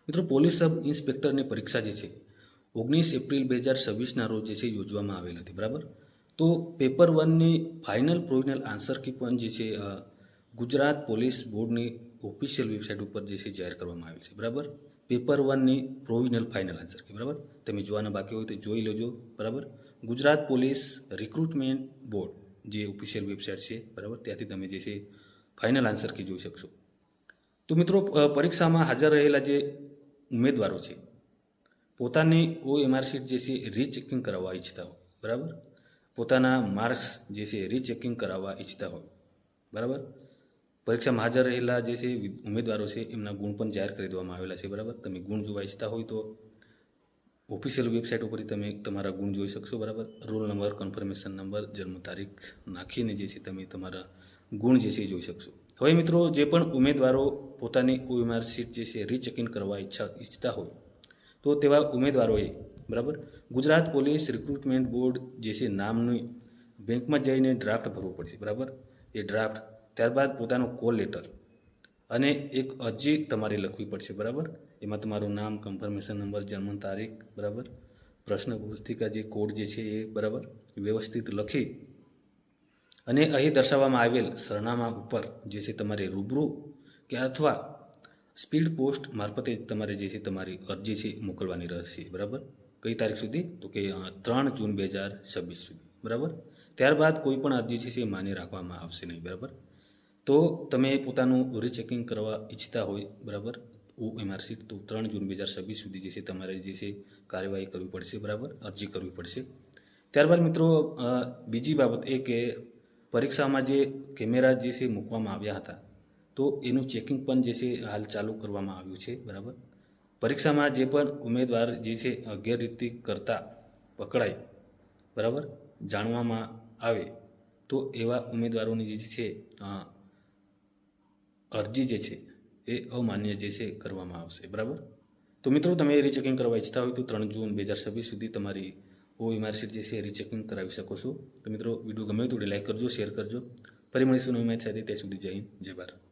મિત્રો, police sub ઇન્સ્પેક્ટરની પરીક્ષા જે છે 19 એપ્રિલ 2026ના રોજ જે છે યોજવામાં આવેલ હતી, બરાબર. તો પેપર 1ની ફાઇનલ પ્રોવિઝનલ આન્સર કી પણ જે છે ગુજરાત પોલીસ બોર્ડની ઓફિશિયલ વેબસાઇટ ઉપર જે છે જાહેર કરવામાં આવેલ છે, બરાબર. પેપર 1ની પ્રોવિઝનલ ફાઇનલ આન્સર કી, બરાબર. તમે જોવાના બાકી હોય તો જોઈ લેજો, બરાબર. ગુજરાત પોલીસ રિક્રુટમેન્ટ બોર્ડ જે ઓફિશિયલ વેબસાઇટ છે, બરાબર, ત્યાંથી તમે જે છે ફાઇનલ આન્સર કી જોઈ શકશો. તો મિત્રો, પરીક્ષામાં હાજર રહેલા જે ઉમેદવારો છે પોતાની OMR શીટ જે છે રીચેકિંગ કરાવવા ઈચ્છતા હોય, બરાબર. પોતાના માર્ક્સ જે છે રીચેકિંગ કરાવવા ઈચ્છતા હોય, બરાબર. પરીક્ષામાં હાજર રહેલા જે છે ઉમેદવારો છે એમના ગુણ પણ જાહેર કરી દેવામાં આવેલા છે, બરાબર. તમે ગુણ જોવા ઈચ્છતા હોય તો ઓફિશિયલ વેબસાઇટ ઉપર તમે તમારા ગુણ જોઈ શકશો, બરાબર. રોલ નંબર, કન્ફર્મેશન નંબર, જન્મ તારીખ નાખીને જે છે તમે તમારા ગુણ જે છે જોઈ શકશો. હવે મિત્રો, જે પણ ઉમેદવારો પોતાની OMR શીટ જે છે રીચેકિંગ કરવા ઈચ્છતા હોય તો તેવા ઉમેદવારોએ, બરાબર, ગુજરાત પોલીસ રિક્રુટમેન્ટ બોર્ડ જે છે નામની બેંકમાં જઈને ડ્રાફ્ટ ભરવો પડશે, બરાબર. એ ડ્રાફ્ટ, ત્યારબાદ પોતાનો કોલ લેટર અને એક અરજી તમારે લખવી પડશે, બરાબર. એમાં તમારું નામ, કન્ફર્મેશન નંબર, જન્મ તારીખ, બરાબર, પ્રશ્ન પુસ્તિકા જે કોડ જે છે એ, બરાબર, વ્યવસ્થિત લખી અને અહીં દર્શાવવામાં આવેલ સરનામા ઉપર જે છે તમારે રૂબરૂ કે અથવા સ્પીડ પોસ્ટ મારફતે તમારે જે છે તમારી અરજી છે મોકલવાની રહેશે, બરાબર. કઈ તારીખ સુધી? તો કે 3 જૂન 2026 સુધી, બરાબર. ત્યારબાદ કોઈ પણ અરજી છે એ માન્ય રાખવામાં આવશે નહીં, બરાબર. તો તમે પોતાનું રીચેકિંગ કરવા ઈચ્છતા હોય, બરાબર, OMR શીટ, તો 3 જૂન 2026 સુધી જે છે તમારે જે છે કાર્યવાહી કરવી પડશે, બરાબર, અરજી કરવી પડશે. ત્યારબાદ મિત્રો, બીજી બાબત એ કે પરીક્ષામાં જે કેમેરા જે છે મૂકવામાં આવ્યા હતા તો એનું ચેકિંગ પણ જે છે હાલ ચાલુ કરવામાં આવ્યું છે, બરાબર. પરીક્ષામાં જે પણ ઉમેદવાર જે છે ગેરરીતિ કરતા પકડાય, બરાબર, જાણવામાં આવે તો એવા ઉમેદવારોની જે છે અરજી જે છે એ અમાન્ય જે છે કરવામાં આવશે, બરાબર. તો મિત્રો, તમે રીચેકિંગ કરવા ઈચ્છતા હોય તો 3 જૂન 2026 સુધી તમારી OMR શીટ જે છે રીચેકિંગ કરાવી શકો છો. તો મિત્રો, વિડીયો ગમે તો લાઈક કરજો, શેર કરજો. ફરી મળીશું નવી મેચ સાથે. ત્યાં સુધી જય હિન્દ, જય ભારત.